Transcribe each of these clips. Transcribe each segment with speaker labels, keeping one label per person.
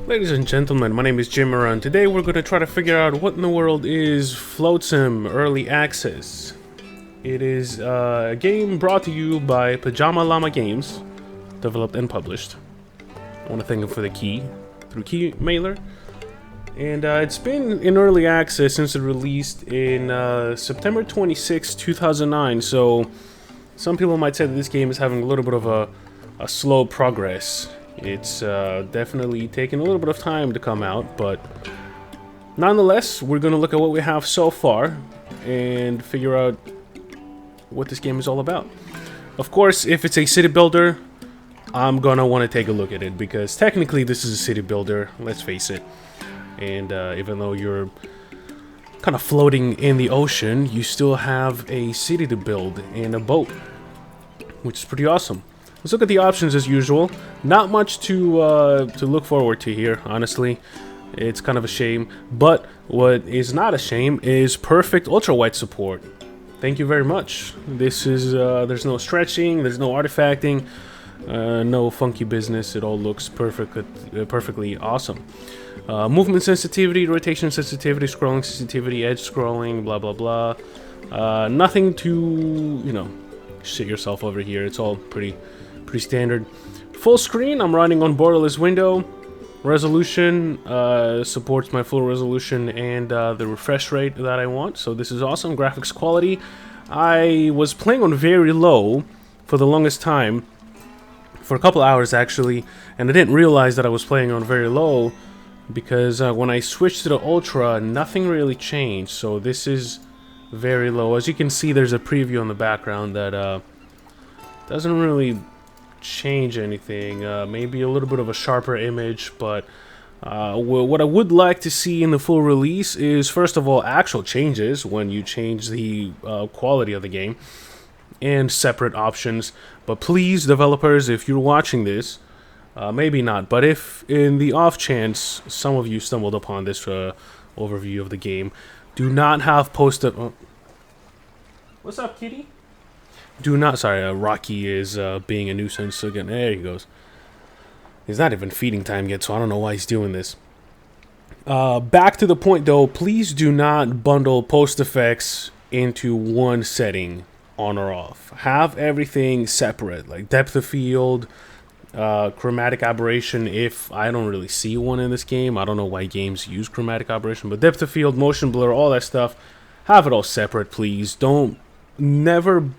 Speaker 1: Ladies and gentlemen, my name is Jimmer, and today we're going to try to figure out what in the world is Flotsam Early Access. It is a game brought to you by Pajama Llama Games, developed and published. I want to thank them for the key, through Key Mailer. And it's been in early access since it released in September 26, 2009, so some people might say that this game is having a little bit of a slow progress. It's definitely taken a little bit of time to come out, but nonetheless, we're going to look at what we have so far and figure out what this game is all about. Of course, if it's a city builder, I'm going to want to take a look at it, because technically this is a city builder, let's face it. And even though you're kind of floating in the ocean, you still have a city to build and a boat, which is pretty awesome. Let's look at the options as usual. Not much to look forward to here, honestly. It's kind of a shame. But what is not a shame is perfect ultrawide support. Thank you very much. This is there's no stretching, there's no artifacting, no funky business. It all looks perfectly awesome. Movement sensitivity, rotation sensitivity, scrolling sensitivity, edge scrolling, blah blah blah. Nothing to, you know, shit yourself over here. It's all pretty standard. Full screen, I'm running on borderless window. Resolution supports my full resolution and the refresh rate that I want, so this is awesome. Graphics quality, I was playing on very low for the longest time, for a couple hours actually, and I didn't realize that I was playing on very low, because when I switched to the Ultra, nothing really changed, so this is very low. As you can see, there's a preview on the background that doesn't really change anything. Maybe a little bit of a sharper image, but what I would like to see in the full release is, first of all, actual changes when you change the quality of the game, and separate options. But please, developers, if you're watching this, maybe not, but if in the off chance some of you stumbled upon this overview of the game, do not have post-up... What's up, kitty? Do not... Sorry, Rocky is being a nuisance again. There he goes. He's not even feeding time yet, so I don't know why he's doing this. Back to the point, though. Please do not bundle post effects into one setting, on or off. Have everything separate, like depth of field, chromatic aberration. If I don't really see one in this game, I don't know why games use chromatic aberration, but depth of field, motion blur, all that stuff, have it all separate, please. Never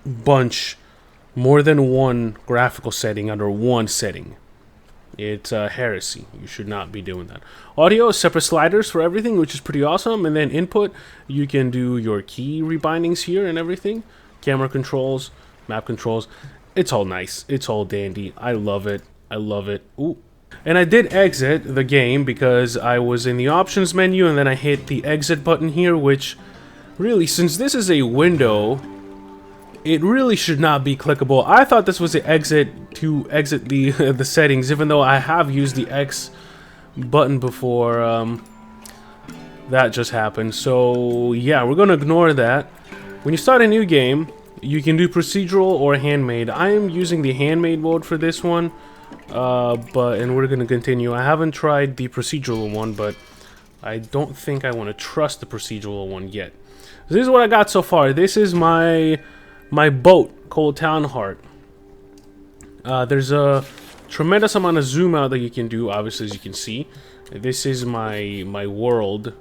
Speaker 1: bunch more than one graphical setting under one setting. It's heresy. You should not be doing that. Audio, separate sliders for everything, which is pretty awesome. And then input, you can do your key rebindings here and everything. Camera controls, map controls. It's all nice. It's all dandy. I love it. I love it. Ooh. And I did exit the game because I was in the options menu and then I hit the exit button here, which really, since this is a window, it really should not be clickable. I thought this was the exit to exit the the settings, even though I have used the X button before that just happened. So yeah, we're gonna ignore that. When you start a new game, you can do procedural or handmade. I am using the handmade mode for this one, and we're gonna continue. I haven't tried the procedural one, but I don't think I want to trust the procedural one yet. So this is what I got so far. This is my boat called Townheart. There's a tremendous amount of zoom out that you can do, obviously, as you can see. This is my world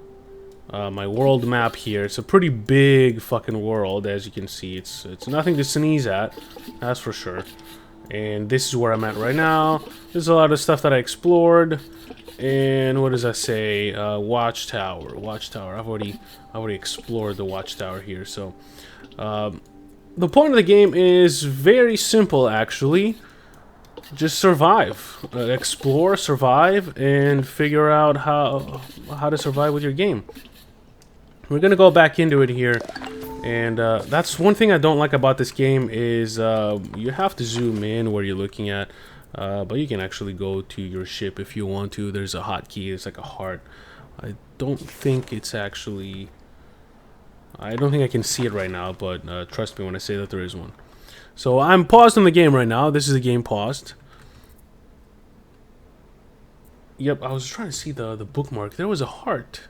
Speaker 1: map here. It's a pretty big fucking world, as you can see. It's nothing to sneeze at, that's for sure. And this is where I'm at right now. There's a lot of stuff that I explored. And what does that say? Watchtower. I've already explored the watchtower here. So the point of the game is very simple, actually. Just survive. Explore, survive, and figure out how to survive with your game. We're gonna go back into it here, and that's one thing I don't like about this game is you have to zoom in where you're looking at, but you can actually go to your ship if you want to. There's a hotkey. It's like a heart. I don't think it's actually... I don't think I can see it right now, but trust me when I say that there is one. So I'm paused on the game right now. This is the game paused. Yep, I was trying to see the bookmark. There was a heart.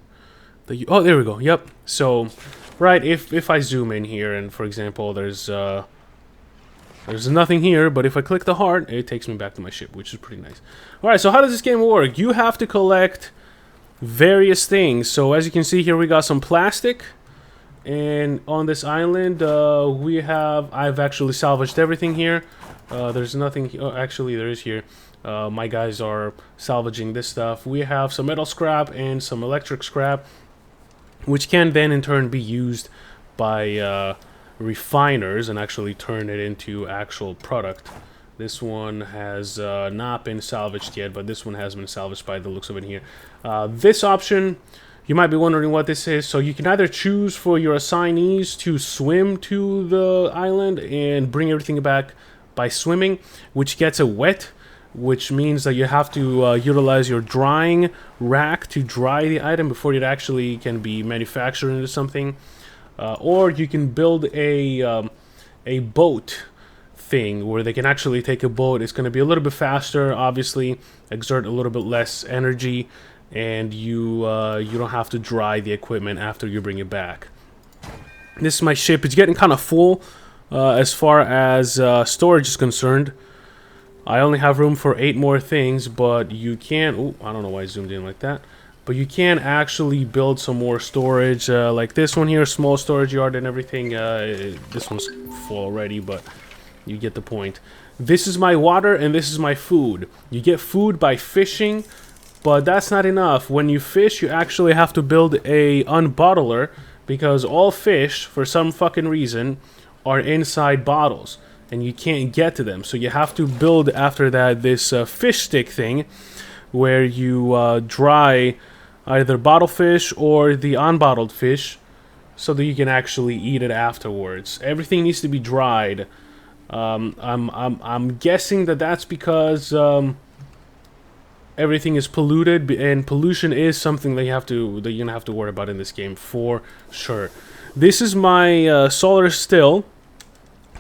Speaker 1: Oh, there we go. Yep. So, right, if I zoom in here, and for example, there's nothing here, but if I click the heart, it takes me back to my ship, which is pretty nice. All right, so how does this game work? You have to collect various things. So as you can see here, we got some plastic, and on this island, I've actually salvaged everything here. There's nothing. Oh, actually, there is here. My guys are salvaging this stuff. We have some metal scrap and some electric scrap, which can then in turn be used by refiners and actually turn it into actual product. This one has not been salvaged yet, but this one has been salvaged by the looks of it here. This option, you might be wondering what this is. So you can either choose for your assignees to swim to the island and bring everything back by swimming, which gets it wet, which means that you have to utilize your drying rack to dry the item before it actually can be manufactured into something. Or you can build a boat thing where they can actually take a boat. It's going to be a little bit faster, obviously, exert a little bit less energy, and you don't have to dry the equipment after you bring it back. This is my ship. It's getting kind of full as far as storage is concerned. I only have room for 8 more things, but you can... Oh, I don't know why I zoomed in like that. But you can actually build some more storage, like this one here, small storage yard and everything. This one's full already, but you get the point. This is my water and this is my food. You get food by fishing, but that's not enough. When you fish, you actually have to build a unbottler, because all fish, for some fucking reason, are inside bottles, and you can't get to them. So you have to build, after that, this fish stick thing, where you dry either bottle fish or the unbottled fish, so that you can actually eat it afterwards. Everything needs to be dried. I'm guessing that that's because everything is polluted, and pollution is something that you're gonna have to worry about in this game for sure. This is my solar still.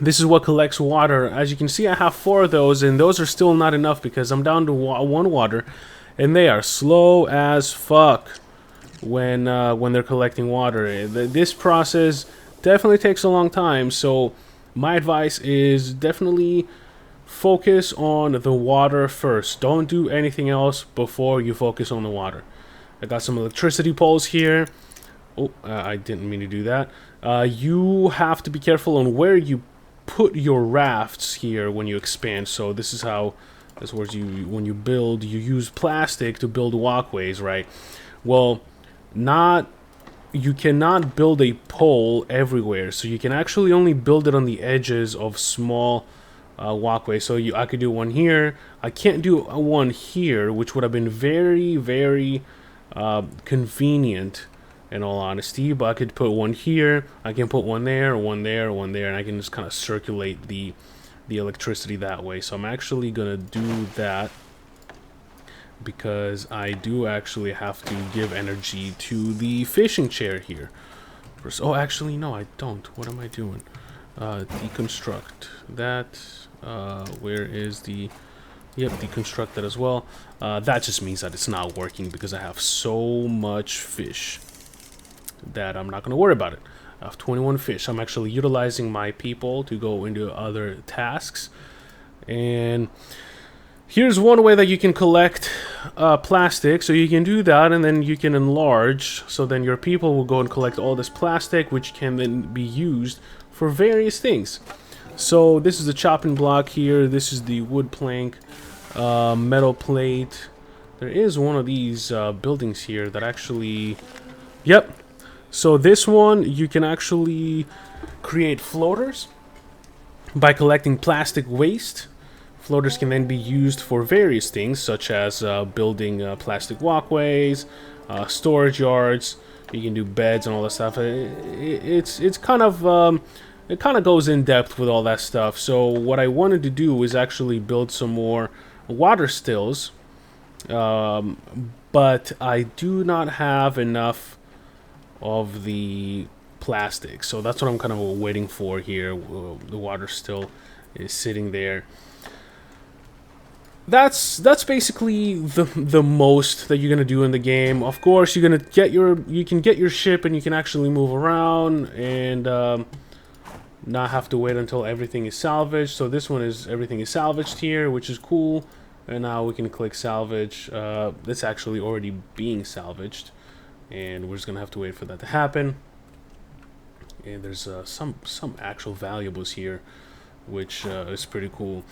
Speaker 1: This is what collects water. As you can see, I have 4 of those, and those are still not enough because I'm down to 1 water. And they are slow as fuck when they're collecting water. This process definitely takes a long time, so my advice is definitely focus on the water first. Don't do anything else before you focus on the water. I got some electricity poles here. Oh, I didn't mean to do that. You have to be careful on where you put your rafts here when you expand. So this is how... That's where when you build, you use plastic to build walkways, right? Well, you cannot build a pole everywhere, so you can actually only build it on the edges of small walkways. So I could do one here. I can't do one here, which would have been very, very convenient, in all honesty. But I could put one here. I can put one there, one there, one there, and I can just kind of circulate the electricity that way. So I'm actually gonna do that, because I do actually have to give energy to the fishing chair here. Oh, actually no, I don't. What am I doing? Deconstruct that. Where is the... Yep, deconstruct that as well. That just means that it's not working because I have so much fish that I'm not gonna worry about it. I have 21 fish. I'm actually utilizing my people to go into other tasks. And here's one way that you can collect plastic. So you can do that, and then you can enlarge. So then your people will go and collect all this plastic, which can then be used for various things. So this is the chopping block here. This is the wood plank, metal plate. There is one of these buildings here that actually... Yep. So this one, you can actually create floaters by collecting plastic waste. Floaters can then be used for various things, such as building plastic walkways, storage yards. You can do beds and all that stuff. It's kind of it kind of goes in depth with all that stuff. So what I wanted to do is actually build some more water stills, but I do not have enough of the plastic, so that's what I'm kind of waiting for here. The water still is sitting there. that's basically the most that you're gonna do in the game. Of course, you can get your ship and you can actually move around and not have to wait until everything is salvaged. So this one is everything is salvaged here, which is cool. And now we can click salvage. It's actually already being salvaged, and we're just gonna have to wait for that to happen. And there's some actual valuables here, which is pretty cool.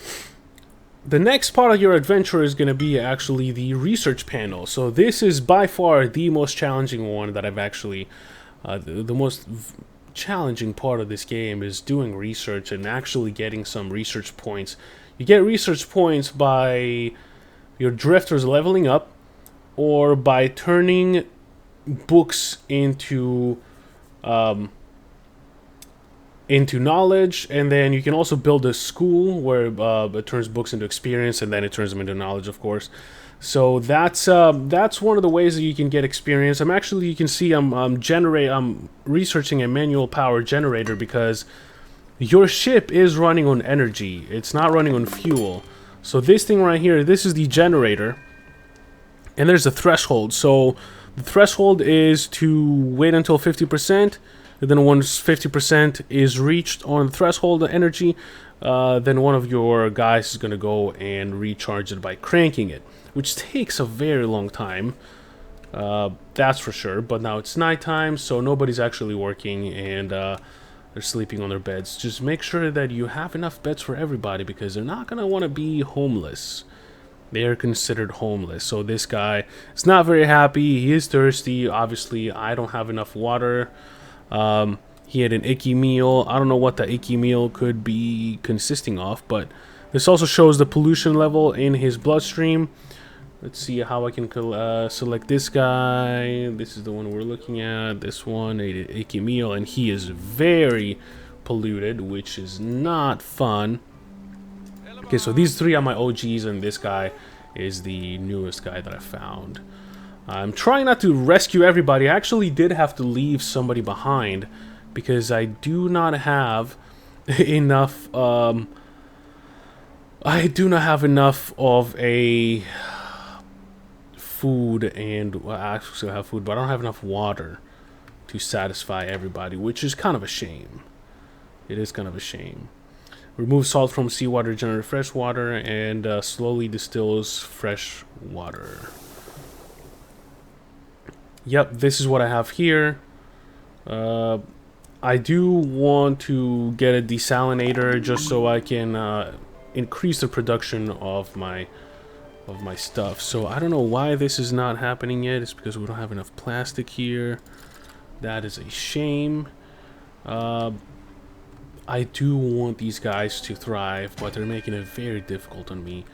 Speaker 1: The next part of your adventure is going to be actually the research panel. So this is by far the most challenging one that I've actually... the most challenging part of this game is doing research and actually getting some research points. You get research points by your drifters leveling up, or by turning books into knowledge, and then you can also build a school where it turns books into experience, and then it turns them into knowledge, of course. So that's one of the ways that you can get experience. You can see I'm researching a manual power generator because your ship is running on energy. It's not running on fuel. So this thing right here, this is the generator, and there's a threshold. So the threshold is to wait until 50%. And then once 50% is reached on the threshold of energy, then one of your guys is going to go and recharge it by cranking it, which takes a very long time. That's for sure. But now it's nighttime, so nobody's actually working, and they're sleeping on their beds. Just make sure that you have enough beds for everybody, because they're not going to want to be homeless. They are considered homeless. So this guy is not very happy. He is thirsty. Obviously, I don't have enough water. He had an icky meal. I don't know what the icky meal could be consisting of, but this also shows the pollution level in his bloodstream. Let's see how I can select this guy. This is the one we're looking at. This one ate an icky meal, and he is very polluted, which is not fun. Okay, so these three are my OGs, and this guy is the newest guy that I found. I'm trying not to rescue everybody. I actually did have to leave somebody behind because I do not have enough. I do not have enough of a food, and well, I actually have food, but I don't have enough water to satisfy everybody, which is kind of a shame. It is kind of a shame. Remove salt from seawater, generate fresh water, and slowly distills fresh water. Yep, this is what I have here. I do want to get a desalinator just so I can increase the production of my stuff. So I don't know why this is not happening yet. It's because we don't have enough plastic here. That is a shame. I do want these guys to thrive, but they're making it very difficult on me.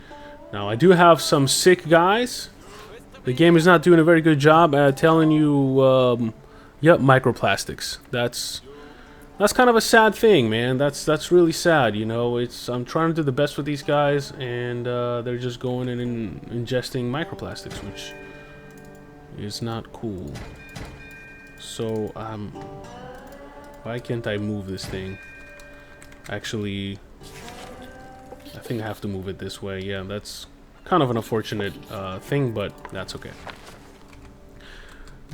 Speaker 1: Now, I do have some sick guys. The game is not doing a very good job at telling you, yep, microplastics. That's kind of a sad thing, man. That's really sad, you know. I'm trying to do the best with these guys, and they're just going in and ingesting microplastics, which is not cool. So, why can't I move this thing? Actually, I think I have to move it this way. Yeah, that's kind of an unfortunate thing, but that's okay.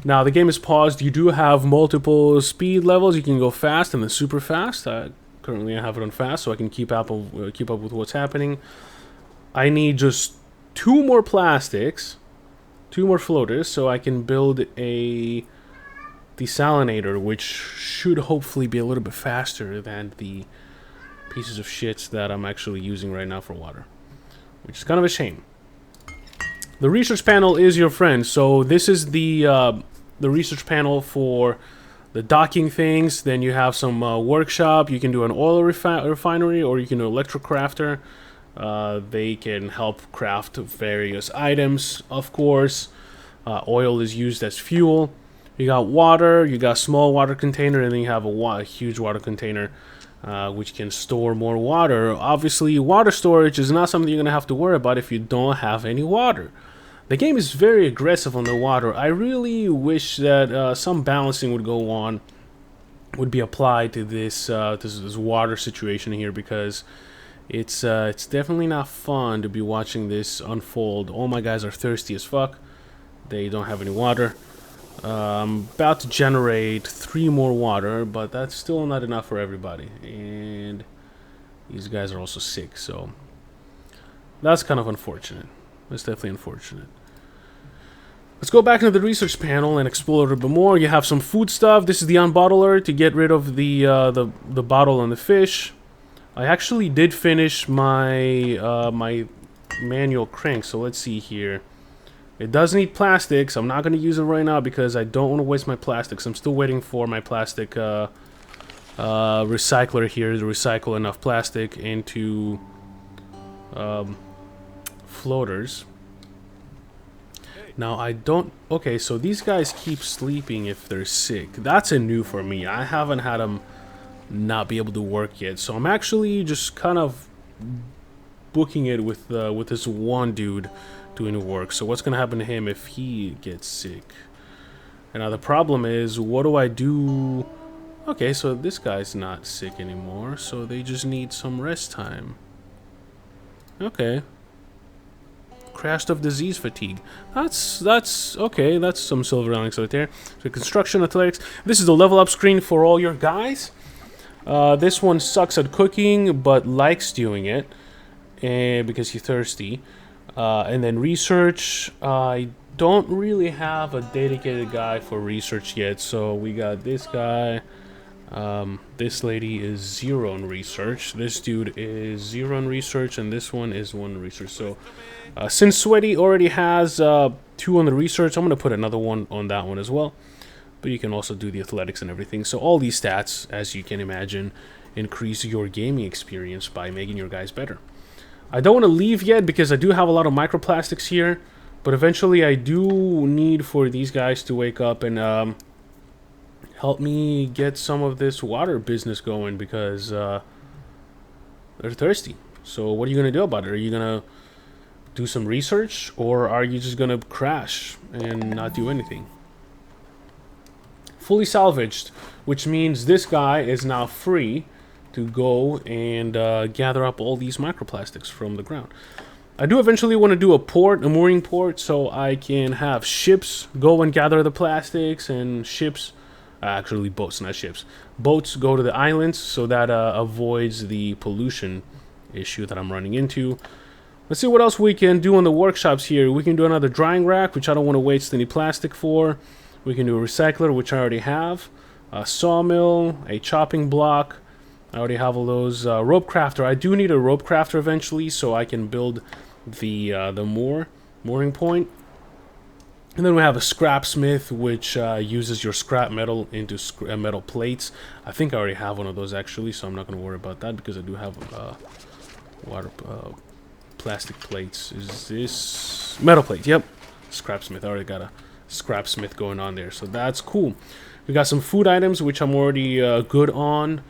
Speaker 1: Now the game is paused. You do have multiple speed levels. You can go fast and then super fast. Currently I have it on fast, so I can keep up with what's happening. I need just 2 more plastics, 2 more floaters, so I can build a desalinator, which should hopefully be a little bit faster than the pieces of shit that I'm actually using right now for water, which is kind of a shame. The research panel is your friend. So this is the research panel for the docking things. Then you have some workshop. You can do an oil refinery, or you can do electrocrafter. They can help craft various items, of course. Oil is used as fuel. You got water, you got small water container, and then you have a huge water container, which can store more water. Obviously, water storage is not something you're going to have to worry about if you don't have any water. The game is very aggressive on the water. I really wish that some balancing would be applied to this water situation here, because It's definitely not fun to be watching this unfold. All my guys are thirsty as fuck. They don't have any water. I'm about to generate 3 more water, but that's still not enough for everybody. And these guys are also sick, so that's kind of unfortunate. That's definitely unfortunate. Let's go back into the research panel and explore a little bit more. You have some food stuff. This is the unbottler to get rid of the bottle and the fish. I actually did finish my my manual crank, so let's see here. It does need plastics. I'm not going to use it right now because I don't want to waste my plastics. I'm still waiting for my plastic recycler here to recycle enough plastic into floaters. Now I don't... Okay, so these guys keep sleeping if they're sick. That's a new for me. I haven't had them not be able to work yet. So I'm actually just kind of booking it with this one dude doing work. So what's going to happen to him if he gets sick? And now the problem is, what do I do? Okay, so this guy's not sick anymore. So they just need some rest time. Okay. Crashed of disease fatigue. That's okay. That's some silver linings right there. So construction athletics. This is the level up screen for all your guys. This one sucks at cooking, but likes doing it, because he's thirsty. And then research. I don't really have a dedicated guy for research yet. So we got this guy. This lady is 0 in research. This dude is 0 in research, and this one is 1 in research. So, since Sweaty already has 2 on the research, I'm gonna put another 1 on that one as well. But you can also do the athletics and everything. So all these stats, as you can imagine, increase your gaming experience by making your guys better. I don't want to leave yet because I do have a lot of microplastics here, but eventually I do need for these guys to wake up and help me get some of this water business going because they're thirsty. So what are you going to do about it? Are you going to do some research, or are you just going to crash and not do anything? Fully salvaged, which means this guy is now free to go and gather up all these microplastics from the ground. I do eventually want to do a mooring port, so I can have ships go and gather the plastics, and ships... actually, boats, not ships. Boats go to the islands, so that avoids the pollution issue that I'm running into. Let's see what else we can do on the workshops here. We can do another drying rack, which I don't want to waste any plastic for. We can do a recycler, which I already have. A sawmill, a chopping block. I already have all those. Rope crafter. I do need a rope crafter eventually, so I can build the mooring point. And then we have a scrap smith, which uses your scrap metal into metal plates. I think I already have one of those actually, so I'm not going to worry about that because I do have plastic plates. Is this metal plate? Yep, scrap smith. I already got a scrap smith going on there, so that's cool. We got some food items, which I'm already good on.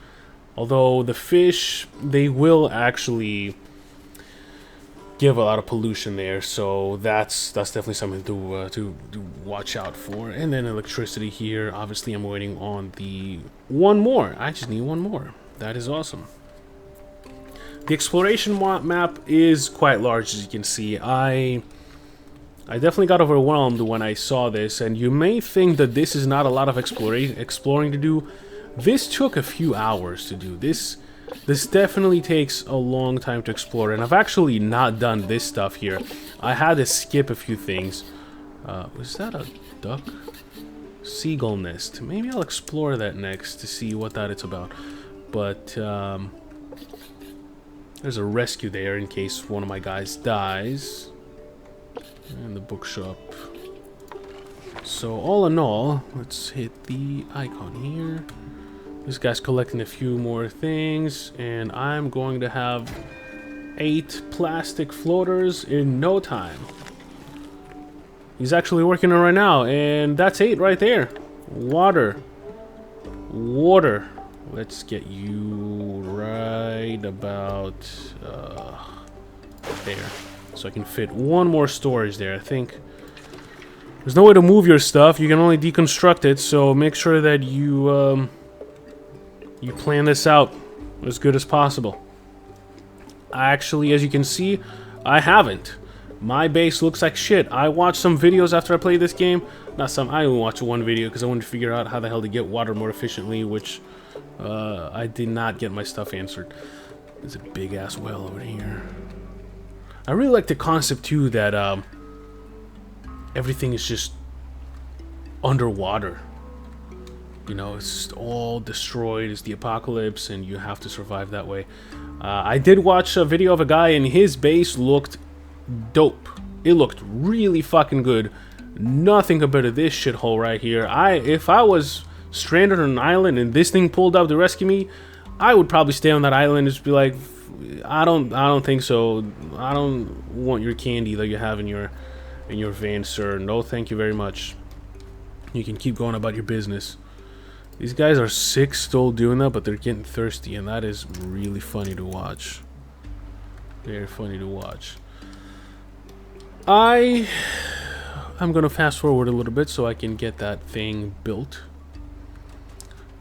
Speaker 1: Although the fish, they will actually give a lot of pollution there, so that's definitely something to watch out for. And then electricity here. Obviously, I'm waiting on the 1 more. I just need 1 more. That is awesome. The exploration map is quite large, as you can see. I definitely got overwhelmed when I saw this, and you may think that this is not a lot of exploring to do. This took a few hours to do. This definitely takes a long time to explore, and I've actually not done this stuff here. I had to skip a few things. Was that a duck? Seagull nest. Maybe I'll explore that next to see what that it's about. But there's a rescue there in case one of my guys dies. And the bookshop. So all in all, let's hit the icon here. This guy's collecting a few more things, and I'm going to have 8 plastic floaters in no time. He's actually working on it right now, and that's 8 right there. Water. Water. Let's get you right about there. So I can fit 1 more storage there. I think there's no way to move your stuff. You can only deconstruct it, so make sure that you plan this out as good as possible. Actually, as you can see, I haven't. My base looks like shit. I watched some videos after I played this game. Not some, I only watched one video because I wanted to figure out how the hell to get water more efficiently, which I did not get my stuff answered. There's a big ass well over here. I really like the concept too that everything is just underwater. You know, it's just all destroyed. It's the apocalypse and you have to survive that way. I did watch a video of a guy and his base looked dope. It looked really fucking good. Nothing compared to this shithole right here. If I was stranded on an island and this thing pulled up to rescue me, I would probably stay on that island and just be like, I don't think so. I don't want your candy that you have in your van, sir. No, thank you very much. You can keep going about your business. These guys are sick still doing that, but they're getting thirsty, and that is really funny to watch. Very funny to watch. I'm gonna fast forward a little bit so I can get that thing built.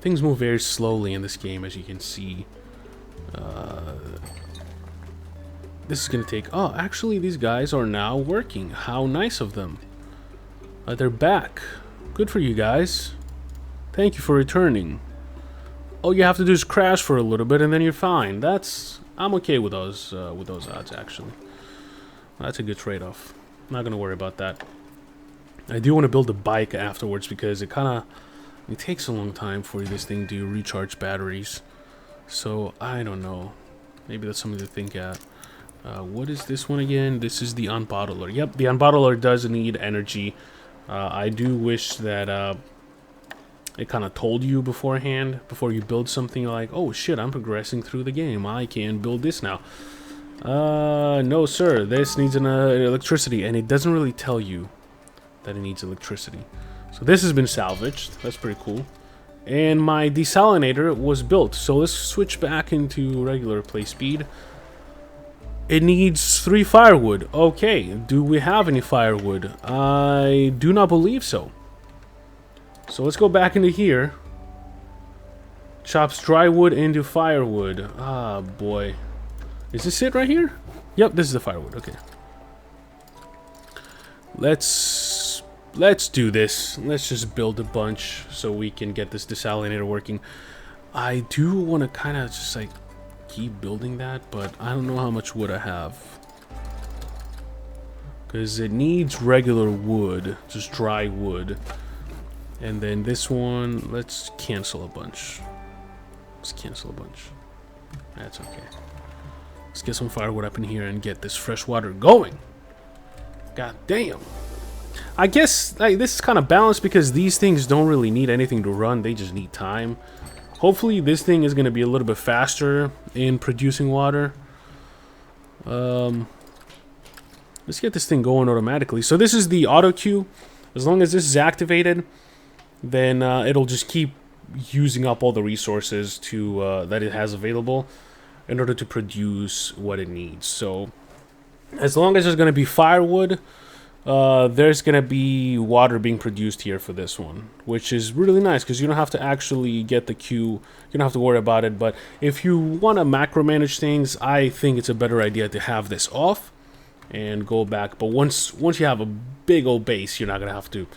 Speaker 1: Things move very slowly in this game, as you can see. This is gonna take... Oh, actually, these guys are now working. How nice of them. They're back. Good for you guys. Thank you for returning. All you have to do is crash for a little bit, and then you're fine. I'm okay with those odds, actually. That's a good trade-off. I'm not gonna worry about that. I do want to build a bike afterwards because it takes a long time for this thing to recharge batteries. So I don't know. Maybe that's something to think at. What is this one again? This is the unbottler. Yep, the unbottler does need energy. I do wish that it kind of told you beforehand, before you build something, like, oh shit, I'm progressing through the game. I can build this now. No sir, this needs an electricity, and it doesn't really tell you that it needs electricity. So this has been salvaged. That's pretty cool. And my desalinator was built. So let's switch back into regular play speed. It needs 3 firewood. Okay, do we have any firewood? I do not believe so. So let's go back into here. Chops dry wood into firewood. Ah, boy. Is this it right here? Yep, this is the firewood. Okay. Let's do this. Let's just build a bunch so we can get this desalinator working. I do want to kind of just like keep building that, but I don't know how much wood I have. Because it needs regular wood, just dry wood. And then this one, let's cancel a bunch. Let's cancel a bunch. That's okay. Let's get some firewood up in here and get this fresh water going. God damn. I guess like, this is kind of balanced because these things don't really need anything to run. They just need time. Hopefully this thing is going to be a little bit faster in producing water. Let's get this thing going automatically. So this is the auto queue. As long as this is activated, then it'll just keep using up all the resources to that it has available in order to produce what it needs. So as long as there's going to be firewood, there's going to be water being produced here for this one, which is really nice because you don't have to actually get the queue. You don't have to worry about it. But if you want to macro manage things, I think it's a better idea to have this off and go back. But once you have a big old base, you're not going to have to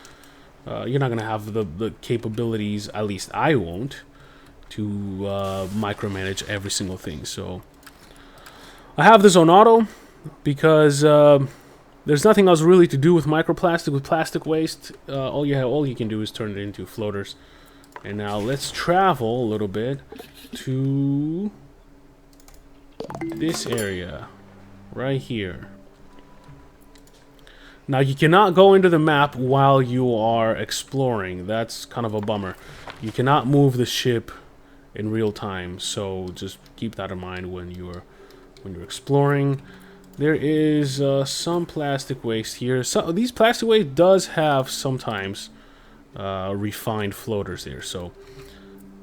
Speaker 1: the capabilities, at least I won't, to micromanage every single thing. So I have this on auto because there's nothing else really to do with microplastic. With plastic waste, all you can do is turn it into floaters. And now let's travel a little bit to this area right here. Now you cannot go into the map while you are exploring. That's kind of a bummer. You cannot move the ship in real time, so just keep that in mind when you're exploring. There is some plastic waste here. So these plastic waste does have sometimes refined floaters there, so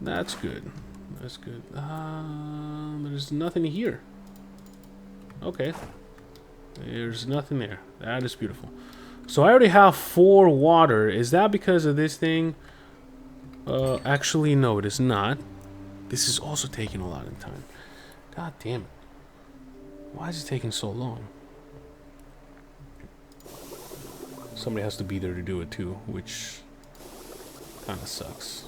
Speaker 1: that's good. That's good. There's nothing here. Okay. There's nothing there. That is beautiful. So I already have 4 water. Is that because of this thing? Actually, no, it is not. This is also taking a lot of time. God damn it. Why is it taking so long? Somebody has to be there to do it too, which kind of sucks.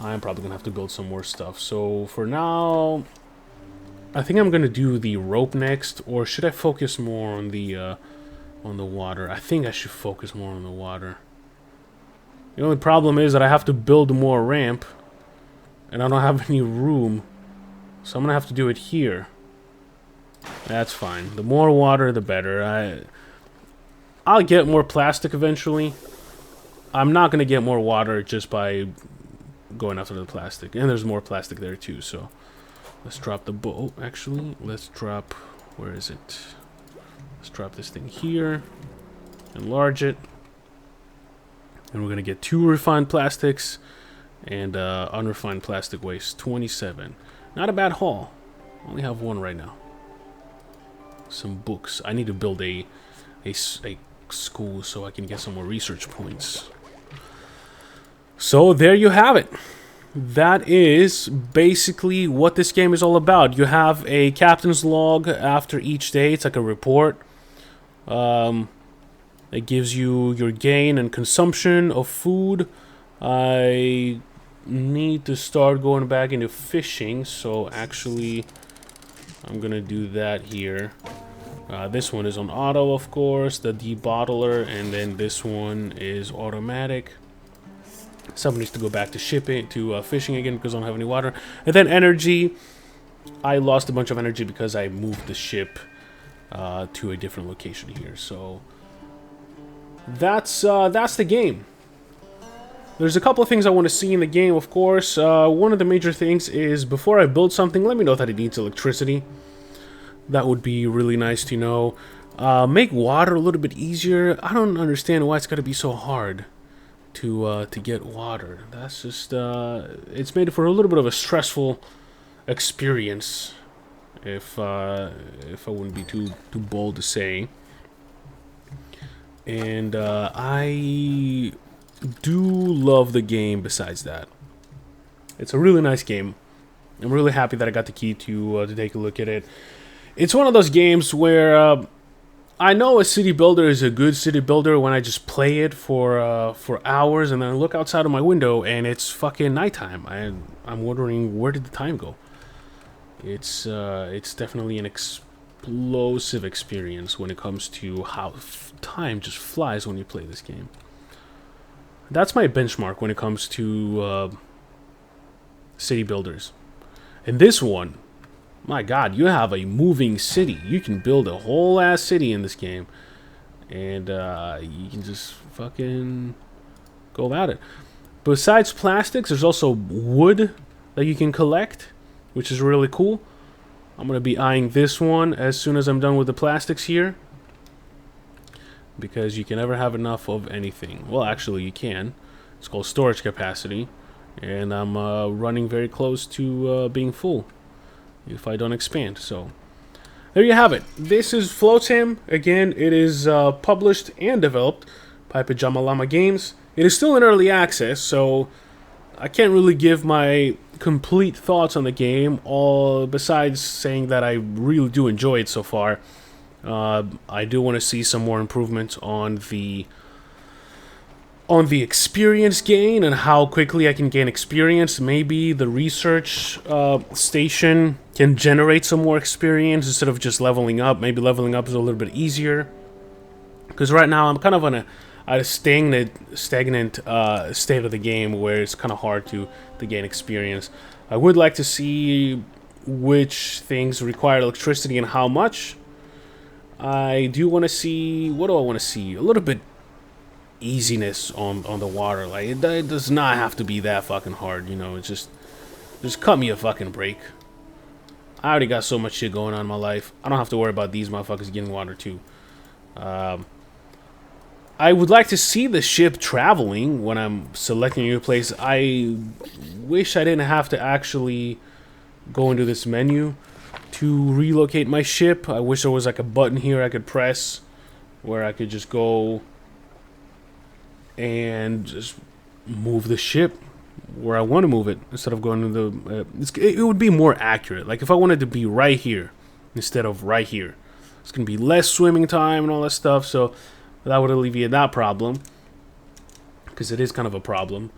Speaker 1: I'm probably gonna have to build some more stuff. So for now, I think I'm gonna do the rope next, or should I focus more on the water? I think I should focus more on the water. The only problem is that I have to build more ramp, and I don't have any room, so I'm gonna have to do it here. That's fine. The more water, the better. I'll get more plastic eventually. I'm not gonna get more water just by going after the plastic, and there's more plastic there too. So let's drop the boat. Actually, let's drop. Where is it? Let's drop this thing here. Enlarge it. And we're going to get 2 refined plastics and unrefined plastic waste. 27. Not a bad haul. Only have 1 right now. Some books. I need to build a school so I can get some more research points. So there you have it. That is basically what this game is all about. You have a captain's log after each day. It's like a report. It gives you your gain and consumption of food. I need to start going back into fishing, so actually I'm gonna do that here. This one is on auto, of course, the debottler, and then this one is automatic. Someone needs to go back to shipping, to fishing again because I don't have any water. And then energy. I lost a bunch of energy because I moved the ship to a different location here. So that's the game. There's a couple of things I want to see in the game, of course. One of the major things is before I build something, let me know that it needs electricity. That would be really nice to know. Make water a little bit easier. I don't understand why it's got to be so hard to get water. That's just it's made for a little bit of a stressful experience, if I wouldn't be too bold to say. And I do love the game. Besides that, it's a really nice game. I'm really happy that I got the key to take a look at it. It's one of those games where I know a city builder is a good city builder when I just play it for hours and then I look outside of my window and it's fucking nighttime. I'm wondering, where did the time go? It's definitely an explosive experience when it comes to how time just flies when you play this game. That's my benchmark when it comes to city builders. And this one, my god, you have a moving city. You can build a whole ass city in this game. And you can just fucking go about it. Besides plastics, there's also wood that you can collect, which is really cool. I'm going to be eyeing this one as soon as I'm done with the plastics here. Because you can never have enough of anything. Well, actually, you can. It's called storage capacity. And I'm running very close to being full if I don't expand. So there you have it. This is Flotsam. Again, it is published and developed by Pajama Llama Games. It is still in early access, so I can't really give my complete thoughts on the game, all besides saying that I really do enjoy it so far. I do want to see some more improvements on the experience gain and how quickly I can gain experience. Maybe the research station can generate some more experience instead of just leveling up. Maybe leveling up is a little bit easier. Because right now I'm kind of on a stagnant state of the game where it's kind of hard to gain experience. I would like to see which things require electricity and how much. I do want to see... What do I want to see? A little bit easiness on the water. Like, it does not have to be that fucking hard, you know. It's just cut me a fucking break. I already got so much shit going on in my life. I don't have to worry about these motherfuckers getting water too. I would like to see the ship traveling when I'm selecting a new place. I wish I didn't have to actually go into this menu to relocate my ship. I wish there was like a button here I could press where I could just go and just move the ship where I want to move it instead of going to the... it would be more accurate. Like if I wanted to be right here instead of right here. It's gonna be less swimming time and all that stuff, so that would alleviate that problem, because it is kind of a problem.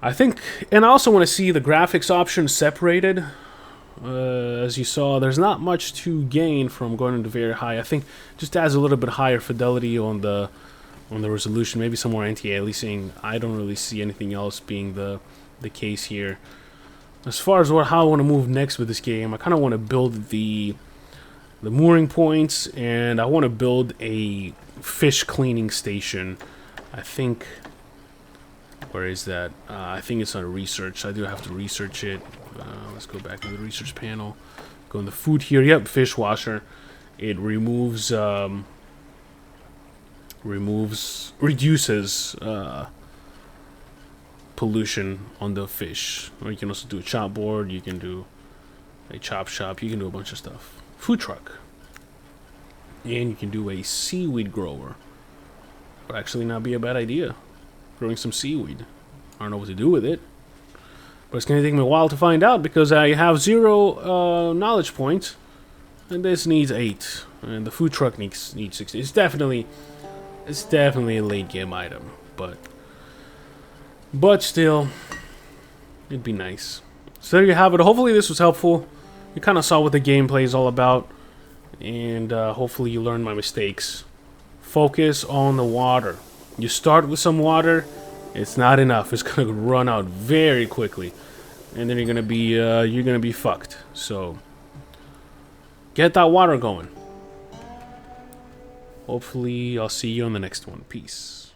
Speaker 1: I think, and I also want to see the graphics options separated. As you saw, there's not much to gain from going into very high. I think just adds a little bit higher fidelity on the resolution, maybe some more anti-aliasing. I don't really see anything else being the case here. As far as how I want to move next with this game, I kind of want to build the mooring points, and I want to build a fish cleaning station. I think, where is that? I think it's on research. I do have to research it. Let's go back to the research panel. Go in the food here. Yep, fish washer. It reduces pollution on the fish. Or you can also do a chop board. You can do a chop shop. You can do a bunch of stuff. Food truck. And you can do a seaweed grower. Would actually not be a bad idea. Growing some seaweed. I don't know what to do with it, but it's going to take me a while to find out because I have 0 knowledge points, and this needs 8, and the food truck needs 60. It's definitely a late game item, but still, it'd be nice. So there you have it. Hopefully this was helpful. You kind of saw what the gameplay is all about, and hopefully you learned my mistakes. Focus on the water. You start with some water. It's not enough. It's gonna run out very quickly, and then you're gonna be fucked. So get that water going. Hopefully, I'll see you on the next one. Peace.